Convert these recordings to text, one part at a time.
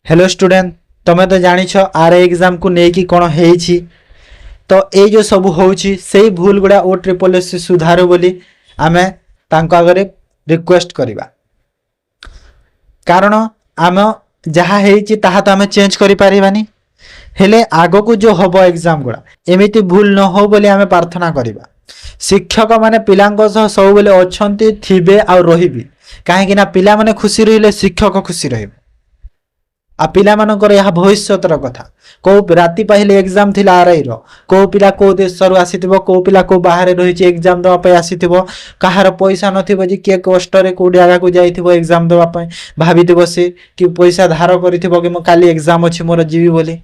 Hello student तुम्हें तो जानिछ are exam को लेकिन कौन है तो ये जो सब होची से भूल गुड़ा ओ ट्रिपल एस सुधारू बोली आमे तांको आगरे रिक्वेस्ट करिबा कारण आम जहाँ है ताहा तो आमे चेंज करि परिबानी हेले आगो को जो हबो एग्जाम गुड़ा एमिति भूल न हो बोली आमे प्रार्थना करिबा। शिक्षक माने पिलांको सह सब बेले अछंती थिबे आ रहिबे काहेकि ना पिला माने खुशी रहिले शिक्षक खुशी रहिबे आ पिला मानकर यह भविष्यतर कथा को राति पहले एग्जाम थिला आरआई रो को पिला को देश रु आसीथिबो को पिला को बाहर रहिछि एग्जाम दवा पय आसीथिबो कहार पैसा नथिबो जे के कष्ट रे कोडी आगा को जाइथिबो एग्जाम दवा पय भाबिथिबो से कि पैसा धार करिथिबो कि म काली एग्जाम अछि मोर जीवी बोली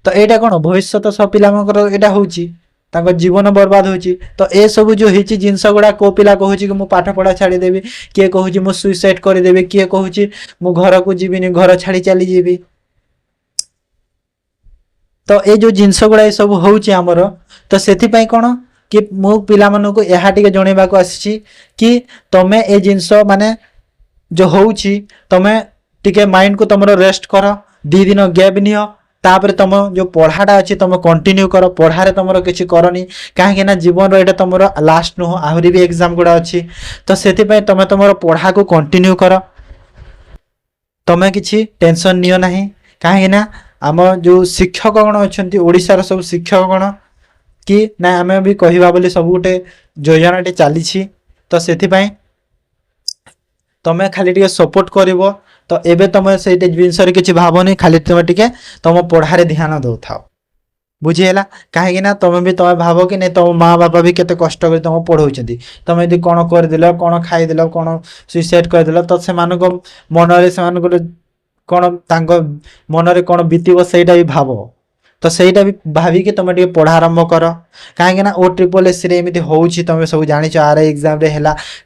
तो एटा कोन भविष्यत सब पिला मानकर एटा होछि ताको जीवन बर्बाद होछि। तो ए सब जो हिछि जिंस गुडा को पिला कहूछि कि मु पाठ पढ़ा छाड़ी देबी किए कहूछि मु सुइसाइड कर देबी किए कहूछि मु घर को जीविनी घर छाड़ी चली जीवी। तो ए जो जिंस गुडा सब होछि हमर तो सेथि पई कोन कि मु पिला मानको एहा टिके जणेबा को आछि कि तमे ए जिंस माने जो होछि तमे टिके माइंड को तमरो रेस्ट करो 2 दिन गैप नियो तापर तुम जो पढ़ाटा अच्छी तुम कंटिन्यू कर पढ़ारे तुम किसी करनी कहीं ना जीवन ये तुम लास्ट नुह आहरी भी एग्जाम गुड़ा अच्छी तो से तुम तुम पढ़ा को कंटिन्यू कर तुम किसी टेंशन नियो ना कहीं ना आम जो शिक्षक गण अच्छा ओडिशार सब शिक्षक गण कि ना आम भी कहवा बोली सब गोटे योजनाटे चली तो से तुम खाली टे सपोर्ट कर तो एबे तुम से जिनस किसी भावनी खाली तुम टे तुम पढ़ारे ध्यान दौ था बुझीगला कहीं ना तुम भी तुम भाव कि नहीं तुम माँ बापा भी केते कष्ट कर तुम पढ़ाऊँ तुम यदि कौन करदेल कौन खाईदेल कौन सुइसाइड करदेल तो से मन कौन मन कौन बीतब सेटा भी भाव तो सहीटा भी भाविकी तुम टे पढ़ा आरंभ कर कहीं ओ ट्रिपल एस एमती हो तुम सब जाच आर एग्जाम रे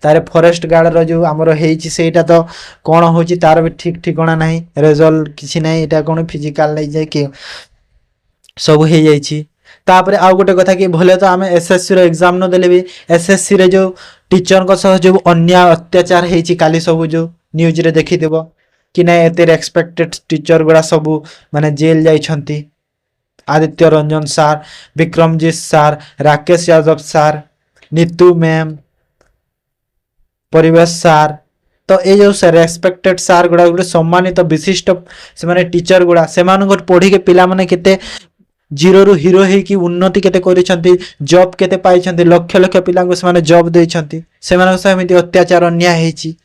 तार फॉरेस्ट गार्ड जो आमर होटा तो कौन हो तार भी ठीक ठिकाना ना रिजल्ट किसी ना यहाँ कौन फिजिकाल नहीं जाए कि सब हो जापर आउ गोटे कथा कि भले तो आम एसएससी रो एग्जाम न देले भी एसएससी रे जो टीचर सह जो अन्याय अत्याचार होती काली सब जो न्यूज रे देखी कि ना एते रेस्पेक्टेड टीचर गुड़ा सब माने जेल जाइछंती आदित्य रंजन सार विक्रमजीत सार राकेश यादव सार नीतू मैम परिवेश सार तो ये जो रेस्पेक्टेड सार गुड़ा गोटे सम्मानित विशिष्ट से माने टीचर गुड़ा से पढ़ी के पिला माने केते जीरो रु हीरो है कि उन्नति केते करिसंती जॉब केते पाइछंती लक्ष लक्ष पिला को से माने जॉब देइछंती से माने समिति अत्याचार अन्याय हेची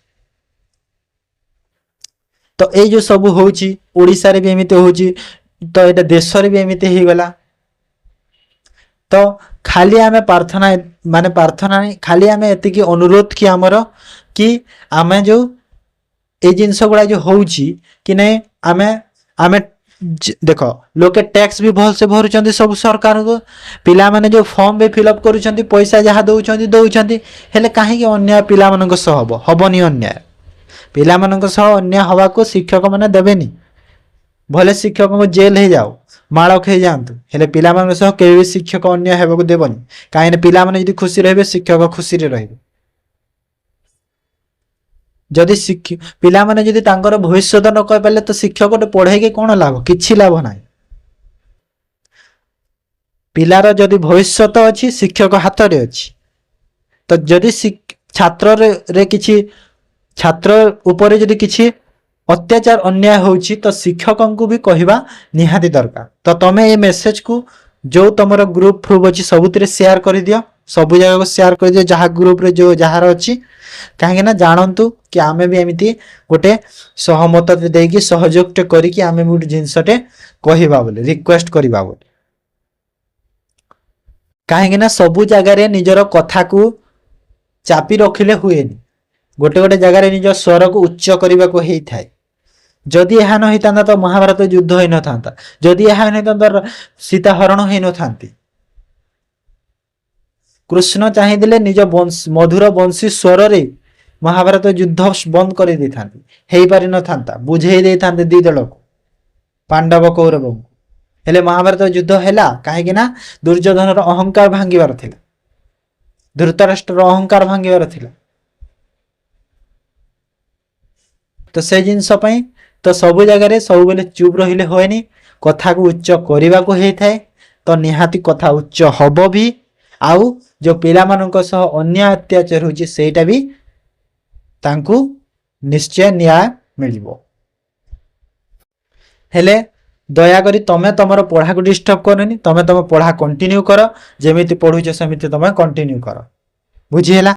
तो ये जो सब होची ओडिसा रे भी एमिते होची तो ये देश भी एमती हो गला तो खाली आम प्रार्थना माने प्रार्थना नहीं खाली आम एति अनुरोध कि आमर कि आम जो ये जिनस गुड़ा जो होची कि नहीं आम आम देख लोके टैक्स भी भल से भरुचंती सब सरकार को पिला माने जो फॉर्म भी फिलअप करुचंती पैसा जहाँ दौरान हेले कहीं अन्याय पिला मानक सह हबनी अन्याय पिला मानक सह अन्याय हवा को शिक्षक माने देबेनी भले शिक्षक को जेल हो जाओ माड़ खे जातु हेले पिला मान सह केबे भी शिक्षक अन्याय हेबाकु देबनी कहीं पिला माने यदि खुशी रहिबे शिक्षक खुशी रे रहिबे जदि पिला माने यदि तांकर भविष्य न कहि पाले तो शिक्षक को पढ़ाई के कौन लाभ किछि लाभ ना पिलार जदि भविष्य तो अच्छी शिक्षक हाथ रे अच्छी तो जदि छात्र रे किछि छात्र ऊपर जदि किछि अत्याचार अन्याय होची तो शिक्षक को भी कहवा निहाती दरकार तो तुम्हें ये मेसेज को जो तुम ग्रुप फ्रुप अच्छी सबुत शेयर कर दियो सब जगह को शेयर कर दियो जहाँ ग्रुप रे जो जार अच्छी कहीं ना जानतु कि आमे भी एमती गोटे सहमत देकी सहयोग टे करिकी आमे गोटे जिनसटे कहवा बोले रिक्वेस्ट करवा बोले कहीं ना सबू जगार निजर कथा को चापी रखिले हुए गोटे गोटे जगार निज स्वर को उच्च करने को होता है जदि यह न होता तो महाभारत युद्ध हो न था जदि यह नहीं तो सीता हरण हो न था कृष्ण चाहिए निज मधुर वंशी स्वर रे महाभारत युद्ध बंद कर दे था पारि न था बुझे दे था दी दल को पांडव कौरव को हेले महाभारत युद्ध है कहीं दुर्योधन अहंकार भांगार था धृतराष्ट्र अहंकार भांगार था तो से जिनस तो सबु जगार सब बेले चुप रहिले होएनी, कथा को उच्च करने को होता है। तो निहाती कथा उच्च हब भी, आउ जो पिला मानक सह अन्याय अत्याचार होची सेटा भी तांकु निश्चय न्याय मिलिबो। हेले दयाकरी तमे तमर पढ़ा को डिस्टर्ब करनी, तमे तम पढ़ा कंटिन्यू कर, जेमिति पढ़ुछ सेमिति तमे कंटिन्यू कर। बुझी ହେଲା?